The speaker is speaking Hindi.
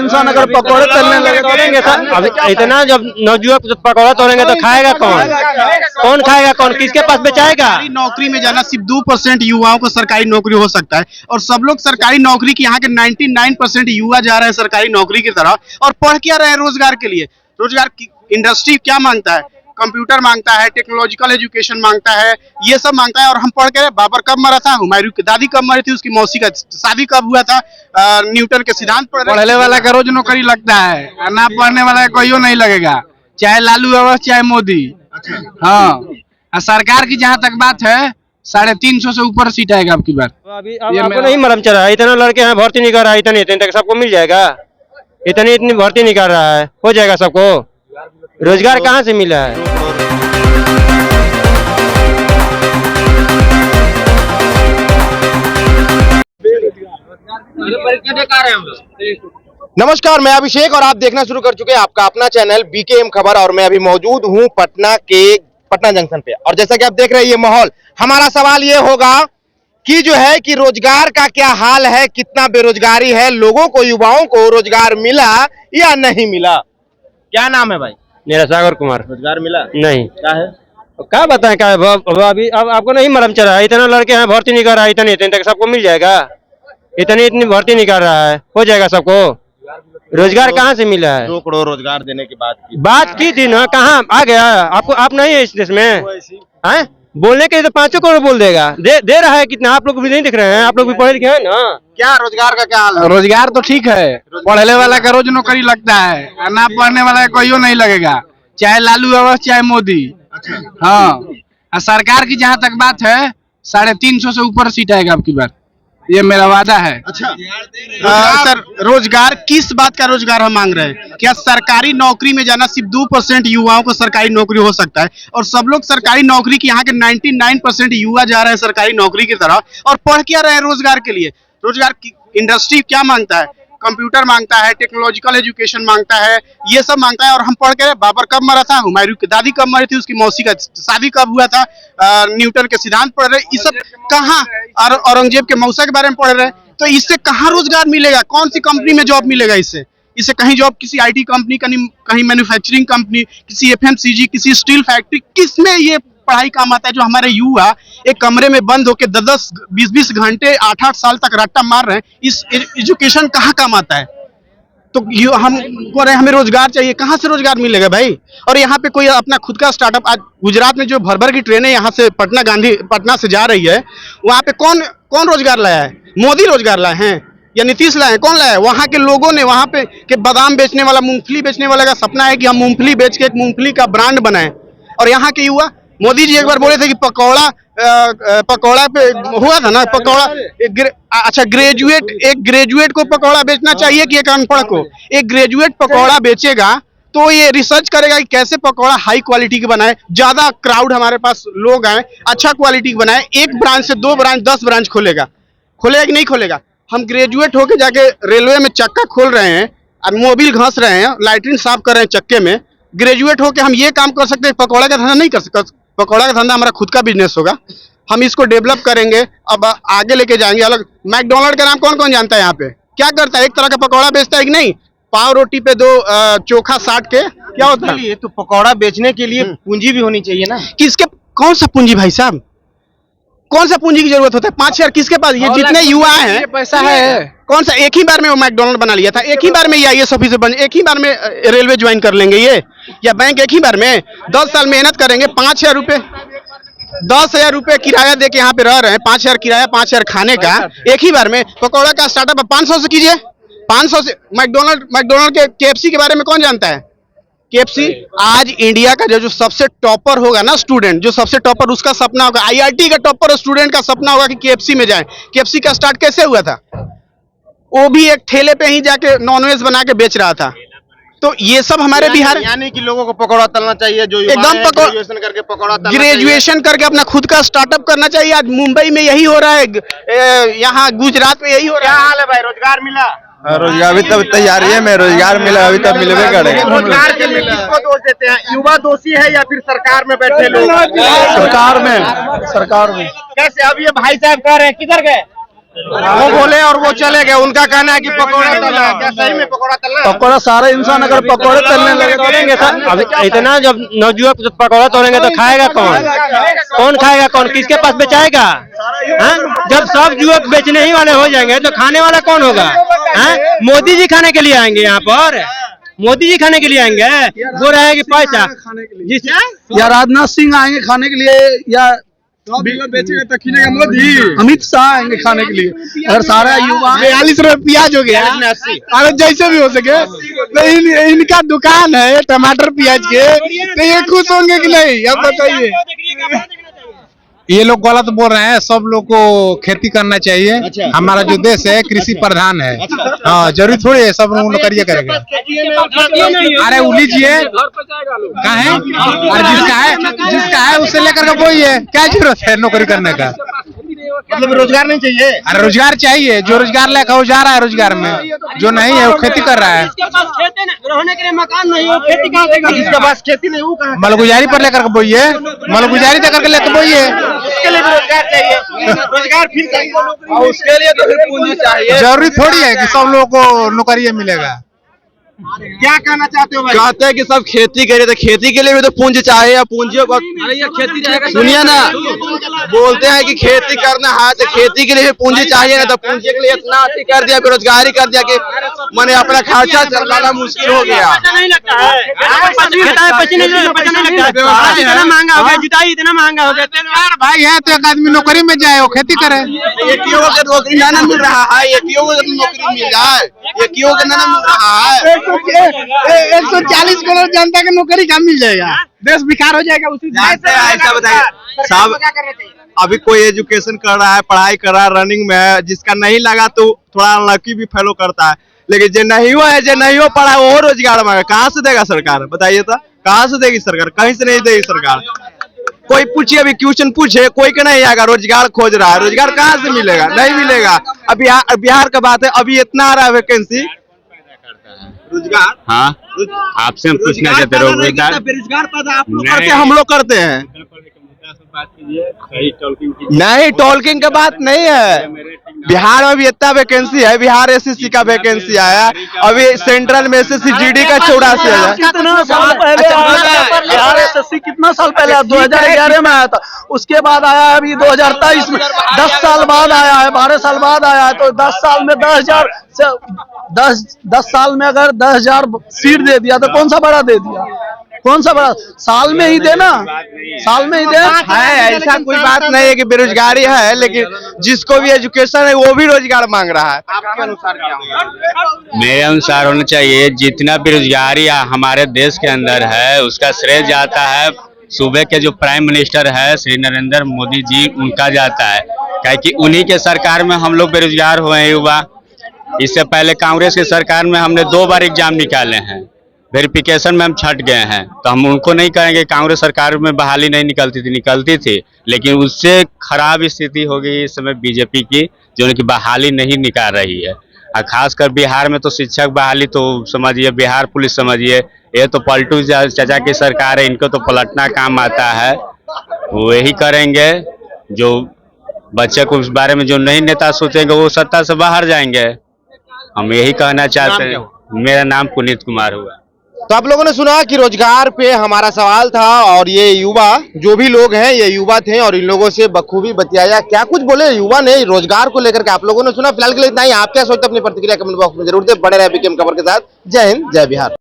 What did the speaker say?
इंसान अगर पकौड़े तलने लगे तोड़ेंगे सर। अब इतना जब नौजुवक पकौड़ा तोड़ेंगे तो खाएगा कौन? कौन खाएगा? कौन किसके पास बेचाएगा? नौकरी में जाना सिर्फ 2% युवाओं को सरकारी नौकरी हो सकता है, और सब लोग सरकारी नौकरी की यहाँ के 99% युवा जा रहे हैं सरकारी नौकरी की तरफ। और पढ़ क्या रहे हैं रोजगार के लिए? रोजगार की इंडस्ट्री क्या मांगता है? कंप्यूटर मांगता है, टेक्नोलॉजिकल एजुकेशन मांगता है, ये सब मांगता है। और हम पढ़ के बाबर कब मरा था, हुमायूं की दादी कब मरी थी, उसकी मौसी का शादी कब हुआ था, न्यूटन के सिद्धांत पढ़ने वाला का रोज नौकरी लगता है, ना पढ़ने वाला का कोई नहीं लगेगा, चाहे लालू यादव चाहे मोदी। हाँ, और सरकार की जहाँ तक बात है 350 से ऊपर सीट आएगा आपकी बार। अभी अब आपको नहीं मालूम चल रहा है? इतना लड़के हैं भर्ती नहीं कर रहा है, इतने इतने तक सबको मिल जाएगा? इतनी भर्ती नहीं कर रहा है, हो जाएगा सबको? रोजगार कहाँ से मिला है? नमस्कार, मैं अभिषेक और आप देखना शुरू कर चुके हैं आपका अपना चैनल बीकेएम खबर। और मैं अभी मौजूद हूं पटना जंक्शन पे। और जैसा कि आप देख रहे हैं ये माहौल, हमारा सवाल ये होगा कि जो है कि रोजगार का क्या हाल है, कितना बेरोजगारी है, लोगों को, युवाओं को रोजगार मिला या नहीं मिला। क्या नाम है भाई? मेरा सागर कुमार। रोजगार मिला नहीं। क्या है? क्या बताएं? क्या अभी अब आपको नहीं मालूम चल रहा है? इतना लड़के हैं भर्ती नहीं कर रहा है, इतने इतने तक सबको मिल जाएगा? इतनी भर्ती नहीं कर रहा है, हो जाएगा सबको? रोजगार कहाँ से मिला है? 2 करोड़ रोजगार देने की बात की थी ना, कहाँ आ गया? आपको आप नहीं है इस देश में हैं? बोलने के लिए तो 5 करोड़ बोल देगा। दे रहा है कितना? आप लोग भी नहीं दिख रहे हैं? आप लोग भी पढ़े लिखे हैं ना? क्या रोजगार का क्या हाल है? रोजगार तो ठीक है, पढ़ने वाला का रोज नौकरी लगता है, ना पढ़ने वाला का कोई नहीं लगेगा, चाहे लालू यादव चाहे मोदी। हाँ, और सरकार की जहाँ तक बात है 350 से ऊपर सीट आएगा आपकी बार, ये मेरा वादा है। अच्छा सर, रोजगार किस बात का रोजगार हम मांग रहे हैं? क्या सरकारी नौकरी में जाना सिर्फ 2% युवाओं को सरकारी नौकरी हो सकता है, और सब लोग सरकारी नौकरी की यहाँ के 99% युवा जा रहे हैं सरकारी नौकरी की तरफ। और पढ़ क्या रहे हैं रोजगार के लिए? रोजगार की इंडस्ट्री क्या मांगता है? कंप्यूटर मांगता है, टेक्नोलॉजिकल एजुकेशन मांगता है, ये सब मांगता है। और हम पढ़ के बाबर कब मरा था, हुमायूं की दादी कब मरी थी, उसकी मौसी का शादी कब हुआ था, न्यूटन के सिद्धांत पढ़ रहे, ये सब कहाँ? और औरंगजेब के मौसा के बारे में पढ़ रहे। तो इससे कहाँ रोजगार मिलेगा? कौन सी कंपनी में जॉब मिलेगा? इससे कहीं जॉब, किसी आईटी कंपनी, कहीं मैन्युफैक्चरिंग कंपनी, किसी एफएमसीजी, किसी स्टील फैक्ट्री, किसमें ये पढ़ाई काम आता है? जो हमारे युवा एक कमरे में बंद होकर 10-10, 20-20 घंटे, 8-8 साल तक रट्टा मार रहे हैं, इस एजुकेशन कहाँ काम आता है? तो हम को रहे हमें रोजगार चाहिए, कहाँ से रोजगार मिलेगा भाई? और यहाँ पे कोई अपना खुद का स्टार्टअप, आज गुजरात में जो भर की ट्रेनें यहाँ से पटना से जा रही है, वहाँ पे कौन रोजगार लाया है? मोदी रोजगार लाए हैं या नीतीश लाए हैं? कौन लाया है? वहाँ के लोगों ने, वहाँ पे के बादाम बेचने वाला, मूंगफली बेचने वाले का सपना है कि हम मूंगफली बेच के एक मूंगफली का ब्रांड बनाएं। और यहाँ के युवा, मोदी जी एक बार बोले थे कि पकौड़ा पे हुआ था ना, पकौड़ा अच्छा, एक ग्रेजुएट को पकौड़ा बेचना चाहिए कि एक अनपढ़ को? एक ग्रेजुएट पकौड़ा बेचेगा तो ये रिसर्च करेगा कि कैसे पकौड़ा हाई क्वालिटी की बनाए, ज्यादा क्राउड हमारे पास लोग आए, अच्छा क्वालिटी की बनाए। एक ब्रांच से 2 ब्रांच 10 ब्रांच खोलेगा कि नहीं खोलेगा? हम ग्रेजुएट होके जाके रेलवे में चक्का खोल रहे हैं और मोबिल घस रहे हैं, लाइटरिन साफ कर रहे हैं चक्के में। ग्रेजुएट होके हम ये काम कर सकते हैं, पकौड़ा का धंधा नहीं कर सकते? पकौड़ा का धंधा हमारा खुद का बिजनेस होगा, हम इसको डेवलप करेंगे, अब आगे लेके जाएंगे। अलग मैकडोनल्ड का नाम कौन कौन जानता है? यहाँ पे क्या करता है? एक तरह का पकौड़ा बेचता है कि नहीं? पाव रोटी पे 2 चोखा साट के क्या होता है? तो पकौड़ा बेचने के लिए पूंजी भी होनी चाहिए ना। किसके, कौन सा पूंजी भाई साहब? कौन सा पूंजी की जरूरत होता है? 5,000 किसके पास? ये जितने युवा हैं, पैसा है कौन सा एक ही बार में वो मैकडोनल्ड बना लिया था? एक ही बार में ये IAS ऑफिसर बन, एक ही बार में रेलवे ज्वाइन कर लेंगे ये, या बैंक एक ही बार में? 10 साल मेहनत करेंगे, 5,000 रुपए, 10,000 रुपए किराया दे के यहाँ पे रह रहे हैं, 5,000 किराया, 5,000 खाने का, एक ही बार में। पकौड़ा का स्टार्टअप 500 से कीजिए, 500 से। मैकडोनल्ड के KFC के बारे में कौन जानता है? KFC आज इंडिया का जो सबसे टॉपर होगा ना स्टूडेंट, जो सबसे टॉपर, उसका सपना होगा, IIT का टॉपर स्टूडेंट का सपना होगा कि KFC में जाए। KFC का स्टार्ट कैसे हुआ था? वो भी एक ठेले पे ही जाके नॉनवेज बना के बेच रहा था। तो ये सब हमारे बिहार, यानी कि लोगों को पकौड़ा तलना चाहिए, जो एकदम ग्रेजुएशन करके पकौड़ा तलना, ग्रेजुएशन करके अपना खुद का स्टार्टअप करना चाहिए। आज मुंबई में यही हो रहा है, यहाँ गुजरात में यही हो रहा है। क्या हाल है भाई? रोजगार मिला? रोजगार अभी तब तैयारी है, मैं रोजगार मिला अभी तक मिलवे करेगा। रोजगार के लिए किसको दोष देते हैं? युवा दोषी है या फिर सरकार में बैठे लोग? सरकार में। कैसे? अब ये भाई साहब कह रहे हैं, किधर गए? वो बोले और वो चले गए, उनका कहना है कि पकौड़ा तलना है। क्या सही में पकौड़ा तलना है? पकौड़ा सारे इंसान अगर पकौड़े तलने लगे तोड़ेंगे सर, अब इतना जब नवयुवक पकौड़ा तोड़ेंगे तो खाएगा कौन? कौन खाएगा? कौन किसके पास बेचाएगा? हाँ? जब सब युवक बेचने ही वाले हो जाएंगे तो खाने वाला कौन होगा? हाँ? मोदी जी खाने के लिए आएंगे यहाँ पर, मोदी जी खाने के लिए आएंगे, वो रहेगी पैसा जिस या राजनाथ सिंह आएंगे खाने के लिए, या बेचेगा तो खिलेगा मोदी। अमित शाह आएंगे खाने के लिए। अगर सारा युवा 42 रुपए प्याज हो गया। अरे जैसे भी हो सके, तो इनका दुकान है टमाटर प्याज के, तो ये खुश होंगे कि नहीं, अब बताइए। ये लोग गलत बोल रहे हैं। सब लोग को खेती करना चाहिए। हमारा जो देश है कृषि प्रधान है। हाँ, जरूरी थोड़ी है सब लोग नौकरियां करेंगे। अरे वो लीजिए, कहाँ है? अरे जिसका है उससे लेकर के बोइए, क्या जरूरत है नौकरी करने का? मतलब रोजगार नहीं चाहिए? अरे रोजगार चाहिए। जो रोजगार लेकर वो जा रहा है रोजगार में, जो नहीं है वो खेती कर रहा है। रहने के लिए मकान नहीं हो, खेती कहाँ देगा? जिसके पास खेती नहीं, वो कहाँ? मलगुजारी पर लेकर के बोइए, मलगुजारी देकर के लेकर बोइए। उसके लिए भी रोजगार चाहिए। रोजगार फिर चाहिए, उसके लिए तो फिर पूंजी चाहिए। जरूरी थोड़ी है कि सब लोगों को नौकरी मिलेगा। क्या कहना चाहते हो भाई? कहते हैं कि सब खेती करे, तो खेती के लिए भी तो पूंजी चाहिए। या पूंजी को सुनिए ना, बोलते हैं कि खेती करना है तो खेती के लिए भी पूंजी चाहिए ना, तो पूंजी के लिए इतना अति कर दिया, बेरोजगारी कर दिया कि मैंने अपना खर्चा चलाना मुश्किल हो गया। इतना महंगा हो गया, जुताई इतना महंगा हो गया। भाई है तो एक आदमी नौकरी में जाए, वो खेती करे। एकीओ को नौकरी ना मिल रहा है, एकीओ को नौकरी मिल जाए, एकीओ को ना मिल रहा है। 140 करोड़ जनता को नौकरी कहाँ मिल जाएगा? देश बेकार हो जाएगा उसी। ऐसा बताइए साहब, अभी कोई एजुकेशन कर रहा है, पढ़ाई कर रहा है, रनिंग में है, जिसका नहीं लगा तो थोड़ा अनलकी भी फेलो करता है, लेकिन जो नहीं हुआ है, जो नहीं हो पढ़ा वो रोजगार मांगे, कहाँ से देगा सरकार? बताइए तो, कहाँ से देगी सरकार? कहीं से नहीं देगी सरकार। कोई पूछिए, अभी क्वेश्चन पूछे, कोई का नहीं आएगा। रोजगार खोज रहा है, रोजगार कहाँ से मिलेगा? नहीं मिलेगा। अब बिहार का बात है, अभी इतना आ रहा है वैकेंसी रोजगार। हाँ, आपसे हम पूछना चाहते हो, बेरोजगार पैदा आप लोग करते हैं, हम लोग करते हैं? नहीं, टॉलकिंग का बात नहीं है। बिहार में भी इतना वैकेंसी है, बिहार एसएससी का वैकेंसी आया, अभी सेंट्रल में एसएससी जीडी का 84,000। कितना साल पहले बिहार एसएससी कितना साल पहले 2011 में आया था, उसके बाद आया अभी 2023 में, 10 साल बाद आया है, 12 साल बाद आया है। तो 10 साल में 10 साल में अगर 10,000 सीट दे दिया तो कौन सा बड़ा दे दिया? कौन सा बड़ा? साल में ही देना, साल में ही दे है। ऐसा कोई बात नहीं है कि बेरोजगारी है, लेकिन जिसको भी एजुकेशन है वो भी रोजगार मांग रहा है। आपके अनुसार क्या होगा? मेरे अनुसार होना चाहिए, जितना बेरोजगारी हमारे देश के अंदर है उसका श्रेय जाता है सूबे के जो प्राइम मिनिस्टर है श्री नरेंद्र मोदी जी, उनका जाता है। क्योंकि उन्हीं के सरकार में हम लोग बेरोजगार हुए हैं युवा। इससे पहले कांग्रेस की सरकार में हमने 2 बार एग्जाम निकाले हैं, वेरिफिकेशन में हम छट गए हैं। तो हम उनको नहीं कहेंगे, कांग्रेस सरकार में बहाली नहीं निकलती थी, लेकिन उससे खराब स्थिति हो गई इस समय बीजेपी की, जो कि बहाली नहीं निकाल रही है। और खासकर बिहार में तो शिक्षक बहाली तो समझिए, बिहार पुलिस समझिए, ये तो पलटू चाचा की सरकार है, इनको तो पलटना काम आता है। वो यही करेंगे, जो बच्चे को उस बारे में जो नहीं नेता सोचेंगे वो सत्ता से बाहर जाएंगे। हम यही कहना चाहते हैं। मेरा नाम पुनीत कुमार हुआ। तो आप लोगों ने सुना कि रोजगार पे हमारा सवाल था, और ये युवा जो भी लोग हैं ये युवा थे, और इन लोगों से बखूबी बतियाया। क्या कुछ बोले युवा ने रोजगार को लेकर के आप लोगों ने सुना। फिलहाल के लिए इतना ही। आप क्या सोचते हैं अपनी प्रतिक्रिया कमेंट बॉक्स में जरूर दें। बने रहे बीकेएम खबर के साथ। जय हिंद, जय बिहार।